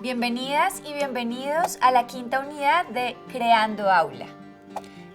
Bienvenidas y bienvenidos a la quinta unidad de Creando Aula.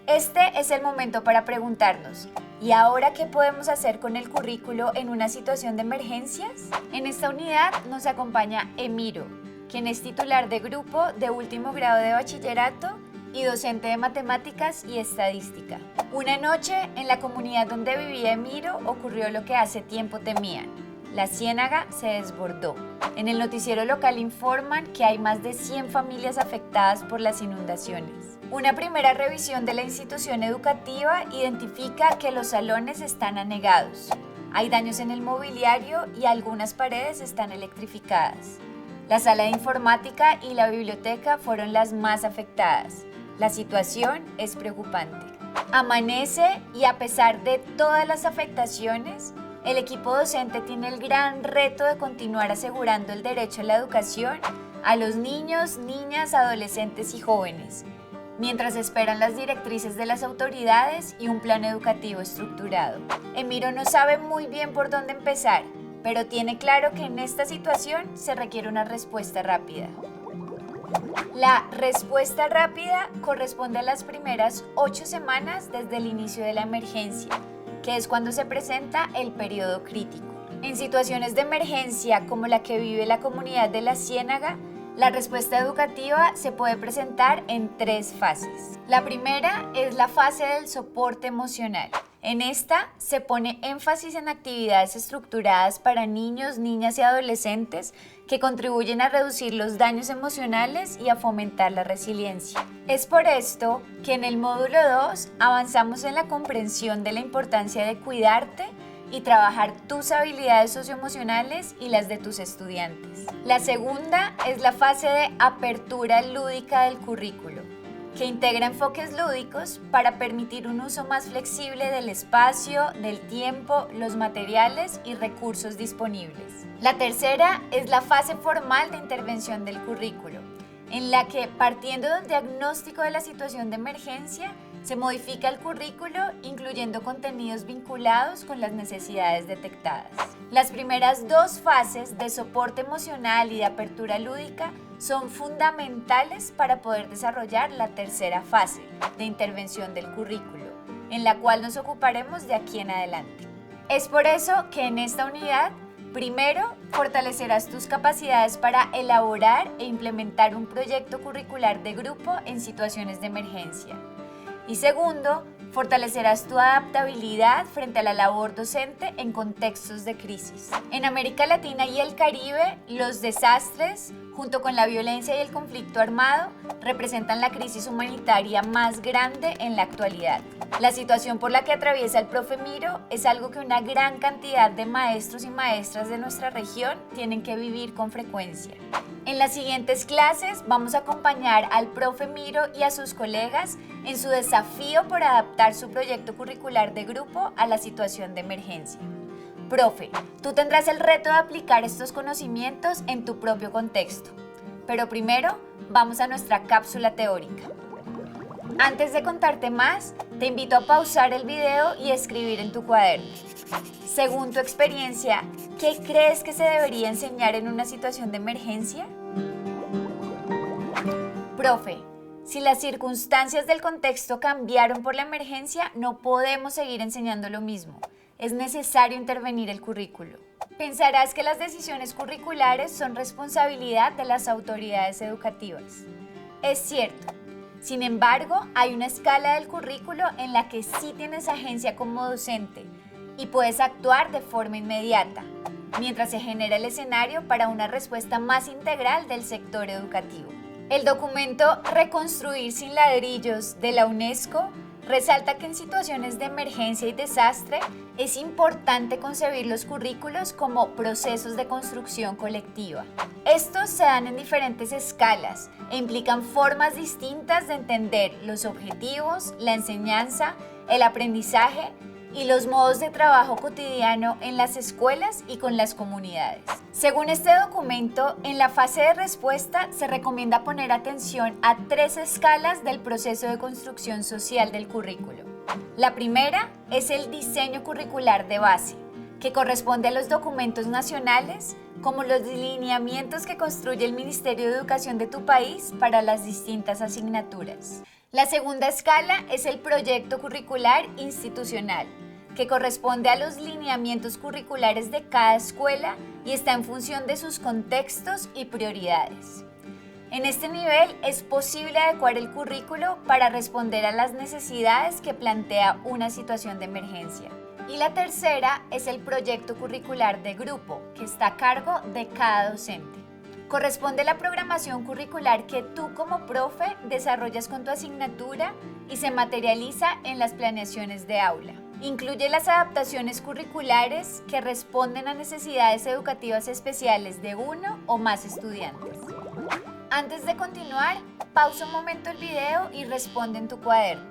Este es el momento para preguntarnos, ¿y ahora qué podemos hacer con el currículo en una situación de emergencias? En esta unidad nos acompaña Emiro, quien es titular de grupo de último grado de bachillerato y docente de matemáticas y estadística. Una noche, en la comunidad donde vivía Emiro, ocurrió lo que hace tiempo temían. La ciénaga se desbordó. En el noticiero local informan que hay más de 100 familias afectadas por las inundaciones. Una primera revisión de la institución educativa identifica que los salones están anegados. Hay daños en el mobiliario y algunas paredes están electrificadas. La sala de informática y la biblioteca fueron las más afectadas. La situación es preocupante. Amanece y a pesar de todas las afectaciones, el equipo docente tiene el gran reto de continuar asegurando el derecho a la educación a los niños, niñas, adolescentes y jóvenes, mientras esperan las directrices de las autoridades y un plan educativo estructurado. Emiro no sabe muy bien por dónde empezar, pero tiene claro que en esta situación se requiere una respuesta rápida. La respuesta rápida corresponde a las primeras 8 semanas desde el inicio de la emergencia, que es cuando se presenta el periodo crítico. En situaciones de emergencia como la que vive la comunidad de La Ciénaga, la respuesta educativa se puede presentar en 3 fases. La primera es la fase del soporte emocional. En esta se pone énfasis en actividades estructuradas para niños, niñas y adolescentes que contribuyen a reducir los daños emocionales y a fomentar la resiliencia. Es por esto que en el módulo 2 avanzamos en la comprensión de la importancia de cuidarte y trabajar tus habilidades socioemocionales y las de tus estudiantes. La segunda es la fase de apertura lúdica del currículo, que integra enfoques lúdicos para permitir un uso más flexible del espacio, del tiempo, los materiales y recursos disponibles. La tercera es la fase formal de intervención del currículo, en la que, partiendo de un diagnóstico de la situación de emergencia, se modifica el currículo incluyendo contenidos vinculados con las necesidades detectadas. Las primeras 2 fases de soporte emocional y de apertura lúdica son fundamentales para poder desarrollar la tercera fase de intervención del currículo, en la cual nos ocuparemos de aquí en adelante. Es por eso que en esta unidad, primero, fortalecerás tus capacidades para elaborar e implementar un proyecto curricular de grupo en situaciones de emergencia. Y segundo, fortalecerás tu adaptabilidad frente a la labor docente en contextos de crisis. En América Latina y el Caribe, los desastres, junto con la violencia y el conflicto armado, representan la crisis humanitaria más grande en la actualidad. La situación por la que atraviesa el profe Miro es algo que una gran cantidad de maestros y maestras de nuestra región tienen que vivir con frecuencia. En las siguientes clases vamos a acompañar al profe Miro y a sus colegas en su desafío por adaptar su proyecto curricular de grupo a la situación de emergencia. Profe, tú tendrás el reto de aplicar estos conocimientos en tu propio contexto. Pero primero, vamos a nuestra cápsula teórica. Antes de contarte más, te invito a pausar el video y escribir en tu cuaderno. Según tu experiencia, ¿qué crees que se debería enseñar en una situación de emergencia? Profe, si las circunstancias del contexto cambiaron por la emergencia, no podemos seguir enseñando lo mismo. Es necesario intervenir el currículo. Pensarás que las decisiones curriculares son responsabilidad de las autoridades educativas. Es cierto. Sin embargo, hay una escala del currículo en la que sí tienes agencia como docente y puedes actuar de forma inmediata, mientras se genera el escenario para una respuesta más integral del sector educativo. El documento Reconstruir sin ladrillos de la UNESCO resalta que en situaciones de emergencia y desastre es importante concebir los currículos como procesos de construcción colectiva. Estos se dan en diferentes escalas e implican formas distintas de entender los objetivos, la enseñanza, el aprendizaje y los modos de trabajo cotidiano en las escuelas y con las comunidades. Según este documento, en la fase de respuesta se recomienda poner atención a 3 escalas del proceso de construcción social del currículo. La primera es el diseño curricular de base, que corresponde a los documentos nacionales, como los lineamientos que construye el Ministerio de Educación de tu país para las distintas asignaturas. La segunda escala es el proyecto curricular institucional, que corresponde a los lineamientos curriculares de cada escuela y está en función de sus contextos y prioridades. En este nivel es posible adecuar el currículo para responder a las necesidades que plantea una situación de emergencia. Y la tercera es el proyecto curricular de grupo, que está a cargo de cada docente. Corresponde a la programación curricular que tú como profe desarrollas con tu asignatura y se materializa en las planeaciones de aula. Incluye las adaptaciones curriculares que responden a necesidades educativas especiales de uno o más estudiantes. Antes de continuar, pausa un momento el video y responde en tu cuaderno.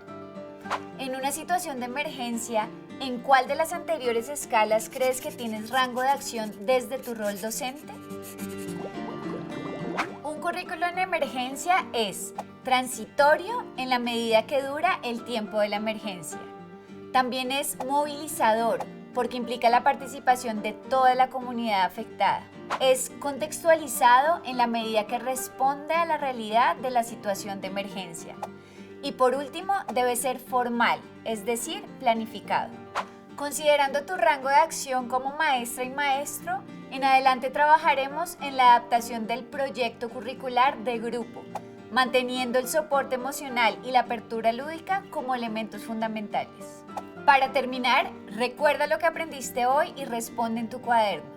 En una situación de emergencia, ¿en cuál de las anteriores escalas crees que tienes rango de acción desde tu rol docente? Un currículo en emergencia es transitorio en la medida que dura el tiempo de la emergencia. También es movilizador porque implica la participación de toda la comunidad afectada. Es contextualizado en la medida que responde a la realidad de la situación de emergencia. Y por último, debe ser formal, es decir, planificado. Considerando tu rango de acción como maestra y maestro, en adelante trabajaremos en la adaptación del proyecto curricular de grupo, manteniendo el soporte emocional y la apertura lúdica como elementos fundamentales. Para terminar, recuerda lo que aprendiste hoy y responde en tu cuaderno.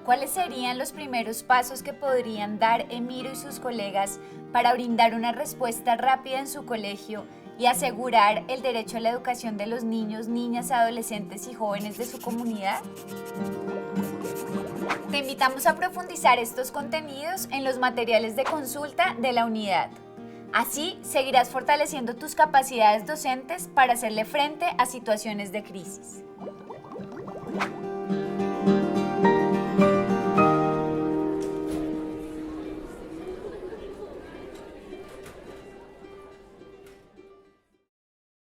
¿Cuáles serían los primeros pasos que podrían dar Emiro y sus colegas para brindar una respuesta rápida en su colegio y asegurar el derecho a la educación de los niños, niñas, adolescentes y jóvenes de su comunidad? Te invitamos a profundizar estos contenidos en los materiales de consulta de la unidad. Así seguirás fortaleciendo tus capacidades docentes para hacerle frente a situaciones de crisis.